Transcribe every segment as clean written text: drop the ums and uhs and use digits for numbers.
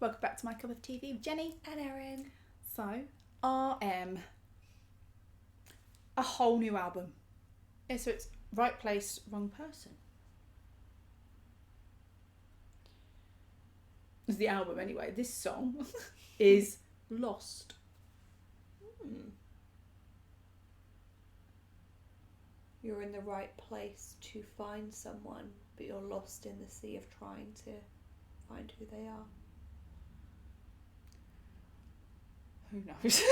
Welcome back to My Cup of TV with Jenny and Erin. So, RM, a whole new album. Yeah, so it's Right Place, Wrong Person. It's the album anyway. This song is Lost. You're in the right place to find someone, but you're lost in the sea of trying to find who they are. Who knows?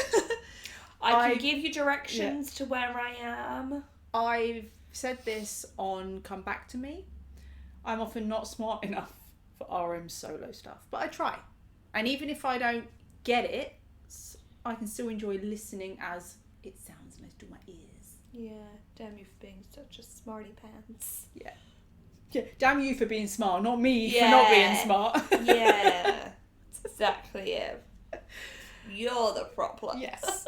I can give you directions to where I am. I've said this on Come Back to Me. I'm often not smart enough for RM solo stuff, but I try. And even if I don't get it, I can still enjoy listening as it sounds nice to my ears. Yeah, damn you for being such a smarty pants. Yeah. Damn you for being smart, not me for not being smart. Yeah, exactly it. You're the problem. Yes.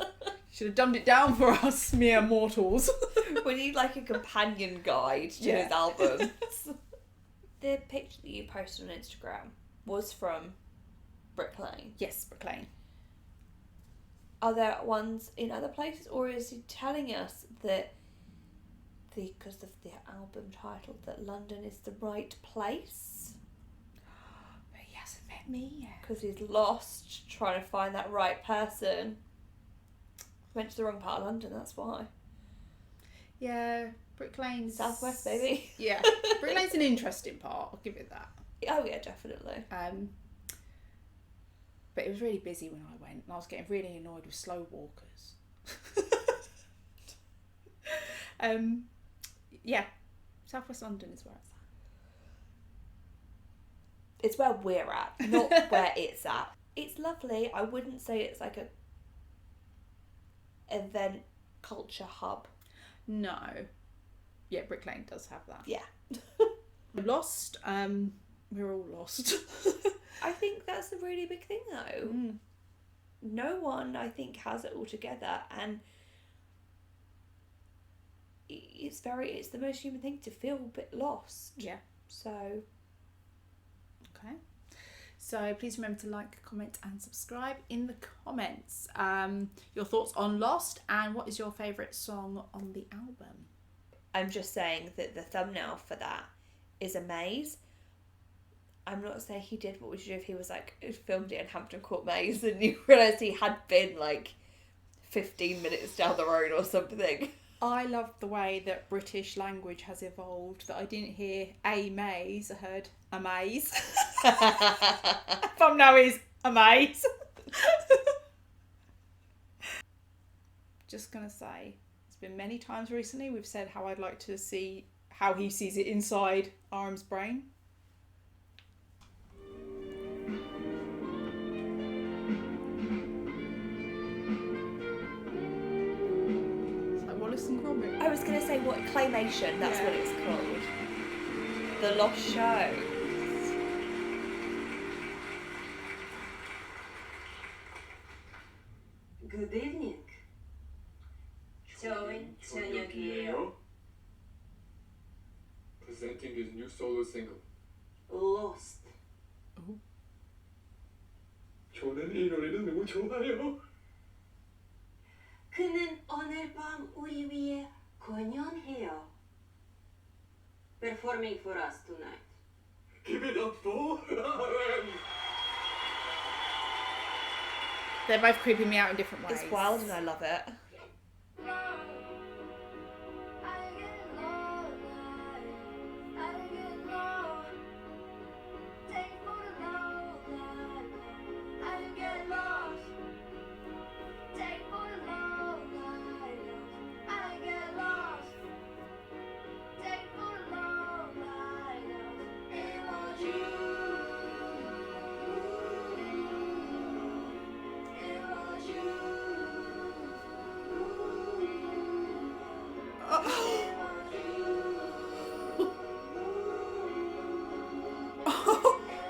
Should have dumbed it down for us mere mortals. We need like a companion guide to his albums. The picture that you posted on Instagram was from Brick Lane. Yes, Brick Lane. Are there ones in other places, or is he telling us that because of the album title that London is the right place? But he hasn't met me yet. Because he's lost trying to find that right person. Went to the wrong part of London, that's why. Yeah, Brick Lane's... Southwest, baby. Yeah, Brick Lane's an interesting part, I'll give it that. Oh yeah, definitely. But it was really busy when I went, and I was getting really annoyed with slow walkers. Yeah, Southwest London is where it's at. It's where we're at, not where it's at. It's lovely. I wouldn't say it's like a event culture hub. No. Yeah, Brick Lane does have that. Yeah. Lost. We're all lost. I think that's a really big thing though. Mm. No one, I think, has it all together, and it's the most human thing to feel a bit lost. Yeah. So. Okay. So please remember to like, comment and subscribe in the comments. Your thoughts on Lost, and what is your favourite song on the album? I'm just saying that the thumbnail for that is a maze. I'm not saying he did. What would you do if he was like filmed it in Hampton Court Maze and you realised he had been like 15 minutes down the road or something? I love the way that British language has evolved, that I didn't hear a maze, I heard a maze. Thumbnail is a maze. Just gonna say, it's been many times recently we've said how I'd like to see how he sees it inside RM's brain. I was going to say, what, claymation, that's what it's called. The Lost Show. Good evening. 저녁이에요. Presenting his new solo single. Lost. 저는 이 노래를 너무 좋아해요. 그는 오늘 밤 우리 위해 공연해요. Performing for us tonight. Give it up for They're both creeping me out in different ways. It's wild and I love it.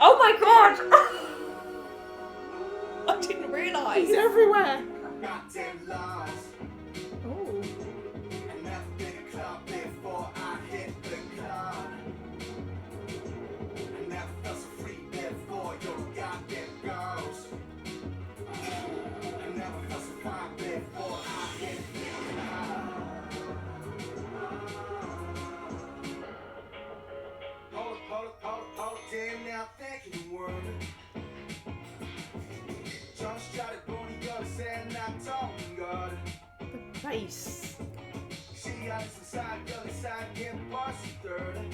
Oh my god! I didn't realise. He's everywhere. Oh. bass. She got us inside, girl, inside, getting bossy dirty.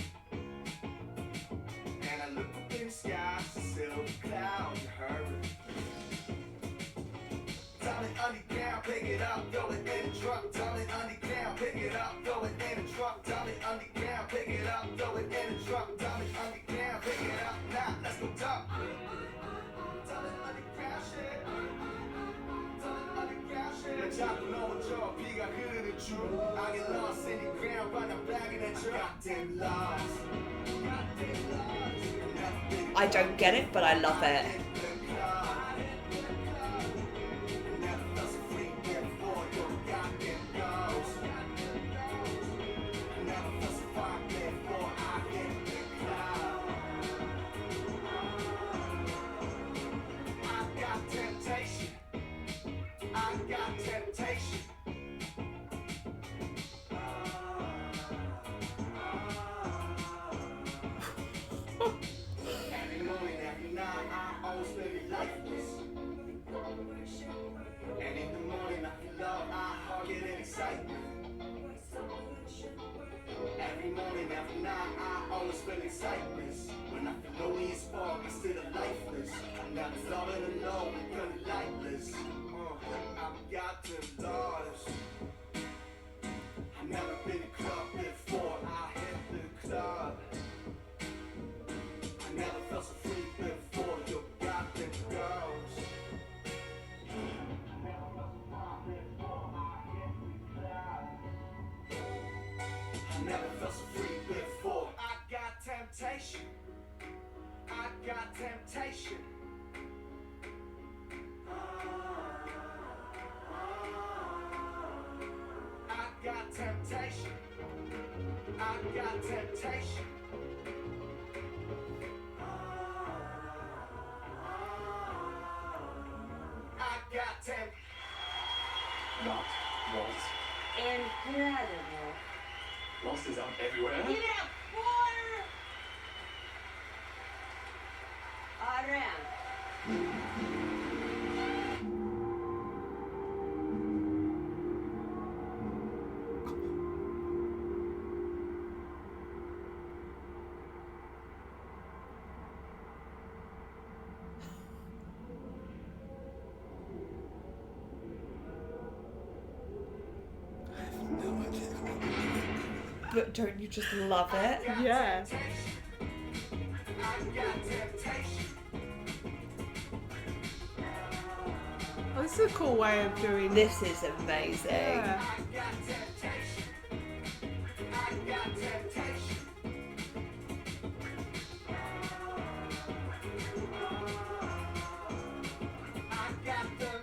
And I look up in the sky, silver cloud, you heard it. Tell it underground, pick it up, throw it in the truck. Tell it underground, pick it up, throw it in the truck. Tell it underground, pick it up, throw it in the truck. Tell it underground, pick it up, now let's go talk. Tell it underground shit. Tell it underground shit. 내 자꾸 너무 져, 비가 흐르는 중. I get lost in the ground, but I'm back in that truck. Goddamn lost. Goddamn lost. I don't get it, but I love it. And in the morning I feel love, I get an excitement. Every morning, every night, I always feel excitement. When I feel lonely as fuck, instead of lifeless. I'm never loving alone, I'm kinda lightless. I've got 10 daughters. I've never been in a club before, I hit the club. I never felt so free before, you got them girls. I never felt so free before. I got temptation. I got temptation. I got temptation. I got temptation. I got temptation. Not what? Incredible. Lost is up everywhere. Get up, water! Around. But don't you just love it? Yeah. I got temptation. Oh, this is a cool way of doing This is amazing. Yeah. I got temptation. I got temptation. I got them.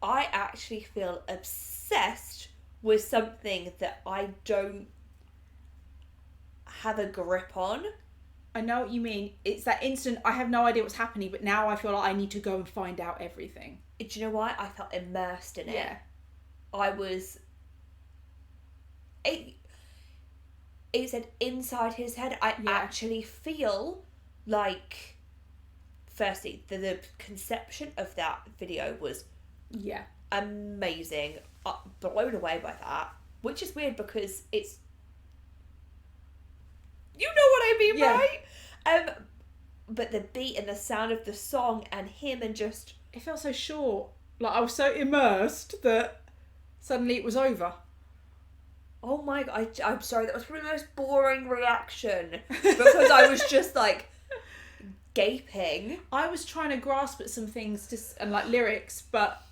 I actually feel obsessed with something that I don't have a grip on. I know what you mean. It's that instant, I have no idea what's happening, but now I feel like I need to go and find out everything. Do you know why? I felt immersed in it. Yeah. I was... It said inside his head. I Yeah. actually feel like... Firstly, the conception of that video was Yeah. amazing. Blown away by that. Which is weird because it's... You know what I mean, Yeah. right? But the beat and the sound of the song and him and just... It felt so short. Like, I was so immersed that suddenly it was over. Oh my god, I'm sorry, that was probably the most boring reaction. Because I was just like... gaping. I was trying to grasp at some things and like lyrics, but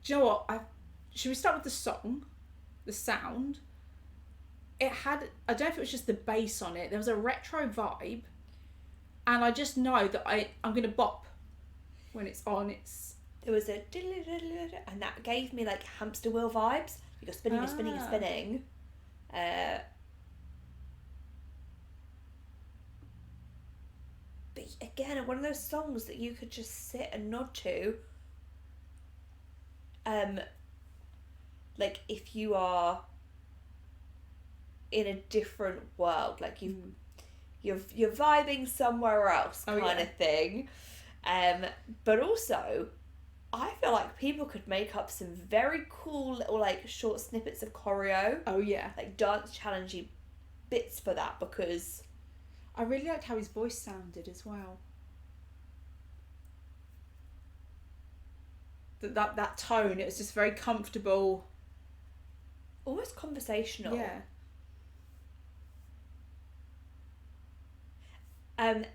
do you know what? Should we start with the song, the sound? It had, I don't know if it was just the bass on it. There was a retro vibe, and I just know that I'm gonna bop when it's on. There was a and that gave me like hamster wheel vibes. You're spinning, you're spinning, you're spinning. But again, one of those songs that you could just sit and nod to. Like if you are in a different world, like you've you're vibing somewhere else kind of thing. But also, I feel like people could make up some very cool little like short snippets of choreo. Oh yeah. Like dance challengey bits for that, because I really liked how his voice sounded as well. That tone, it was just very comfortable. almost conversational. Yeah. And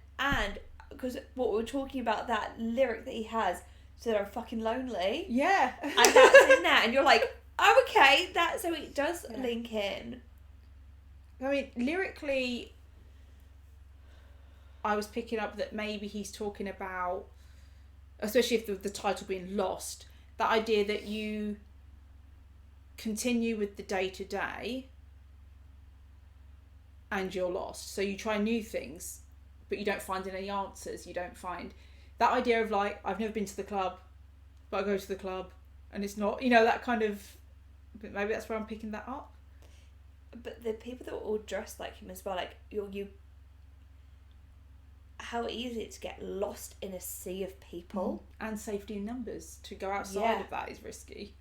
because what we were talking about, that lyric that he has, so they're fucking lonely. Yeah. And that's in there, and you're like, oh, okay, that's so it does link in. I mean, lyrically, I was picking up that maybe he's talking about, especially if the title being Lost, that idea that you continue with the day-to-day and you're lost. So you try new things, but you don't find any answers. You don't find that idea of like, I've never been to the club, but I go to the club and it's not, that kind of, but maybe that's where I'm picking that up. But the people that were all dressed like him as well, like you how easy it's to get lost in a sea of people. And safety in numbers. To go outside of that is risky.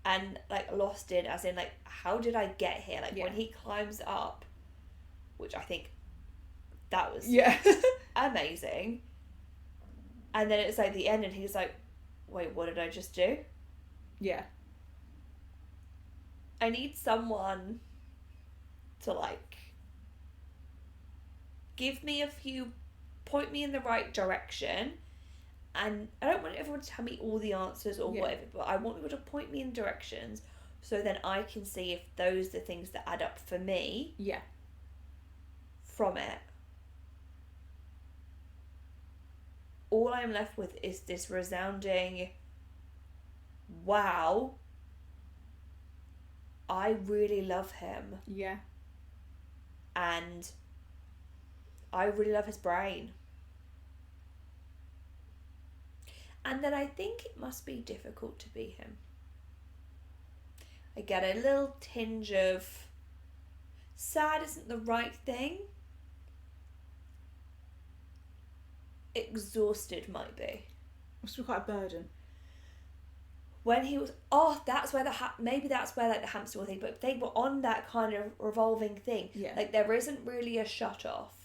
And like lost in, as in like, how did I get here? Like when he climbs up, which I think that was amazing. And then it's like the end and he's like, wait, what did I just do? Yeah. I need someone to like give me point me in the right direction, and I don't want everyone to tell me all the answers or whatever, but I want people to point me in directions so then I can see if those are the things that add up for me. Yeah. From it. All I'm left with is this resounding, wow, I really love him. Yeah. And I really love his brain. And then I think it must be difficult to be him. I get a little tinge of sad isn't the right thing. Exhausted might be. Must be quite a burden. When he was, that's where maybe that's where like the hamster wheel thing, but they were on that kind of revolving thing. Yeah. Like there isn't really a shut off.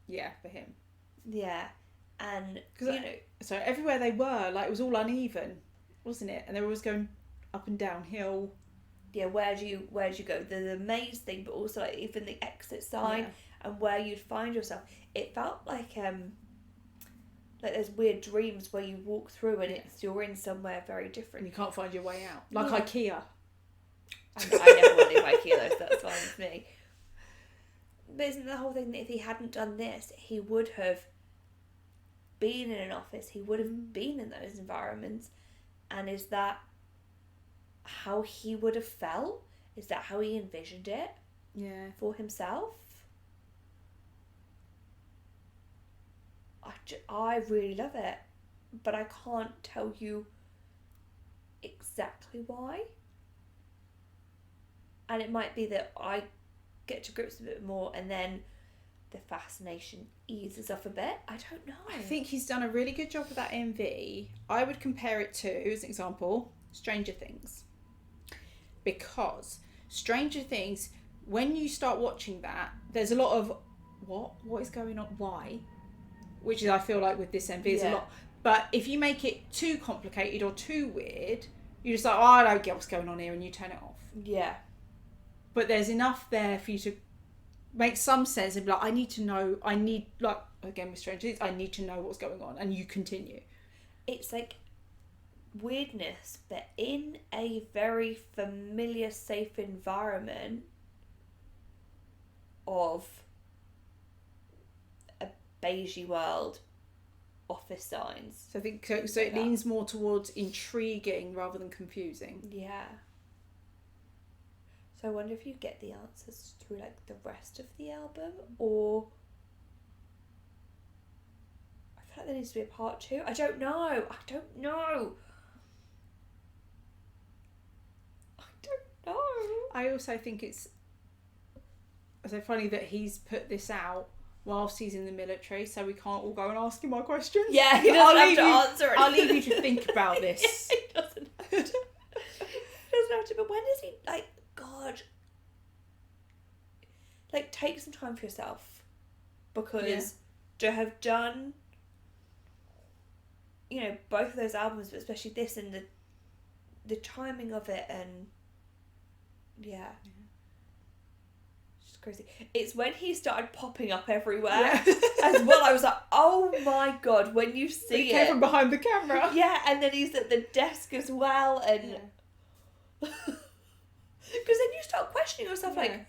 Yeah, for him. Yeah. And, so everywhere they were, like, it was all uneven, wasn't it? And they were always going up and downhill. Yeah, where do you go? The maze thing, but also like even the exit sign and where you'd find yourself. It felt like there's weird dreams where you walk through and you're in somewhere very different. And you can't find your way out. Like IKEA. I never want to leave IKEA though, so that's fine with me. But isn't the whole thing that if he hadn't done this, he would have been in an office, he would have been in those environments, and is that how he would have felt? Is that how he envisioned it? Yeah. For himself? I really love it, but I can't tell you exactly why. And it might be that I get to grips with it more and then the fascination eases off a bit. I don't know. I think he's done a really good job with that MV. I would compare it to, as an example, Stranger Things. Because Stranger Things, when you start watching that, there's a lot of what is going on, why? Which is, I feel like with this MV is a lot. But if you make it too complicated or too weird, you're just like, I don't get what's going on here, and you turn it off. Yeah. But there's enough there for you to make some sense and be like, I need to know, like, again with Stranger Things, I need to know what's going on, and you continue. It's like weirdness, but in a very familiar, safe environment of a beigey world, office signs. So I think so it leans more towards intriguing rather than confusing. Yeah. So I wonder if you get the answers through like the rest of the album, or I feel like there needs to be a part 2. I don't know. I also think it's so funny that he's put this out whilst he's in the military, so we can't all go and ask him our questions. Yeah, he But doesn't have to answer it. I'll leave you to think about this. He doesn't have to. He doesn't have to. But when is he, like, God, like, take some time for yourself, because to have done, you know, both of those albums, but especially this, and the timing of it, and yeah. It's just crazy. It's when he started popping up everywhere as well. I was like, oh my God, when you see He came from behind the camera. Yeah, and then he's at the desk as well, and because then you start questioning yourself, like,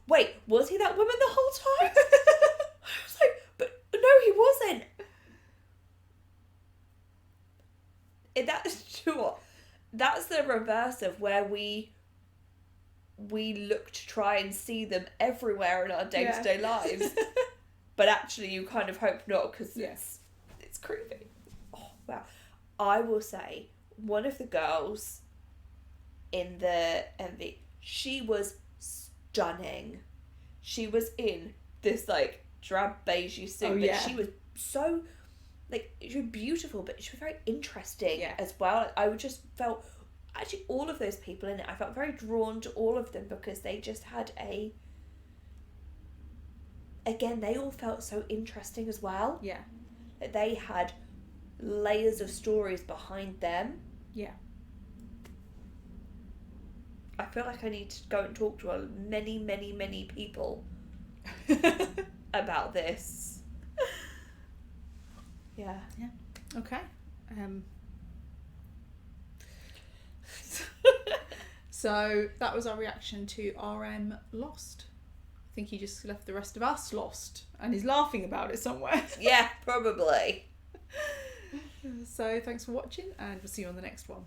wait, was he that woman the whole time? I was like, but no, he wasn't. That's true. That's the reverse of where we look to try and see them everywhere in our day-to-day lives, but actually you kind of hope not, because it's creepy. Oh wow! I will say, one of the girls in the MV, she was stunning. She was in this like drab beige suit, but she was so, like, she was beautiful, but she was very interesting as well. I just felt, actually, all of those people in it, I felt very drawn to all of them, because they just had again, they all felt so interesting as well. Yeah. They had layers of stories behind them. Yeah. I feel like I need to go and talk to many, many, many people about this. Yeah. Yeah. Okay. So that was our reaction to RM Lost. I think he just left the rest of us lost and is laughing about it somewhere. Yeah, probably. So thanks for watching, and we'll see you on the next one.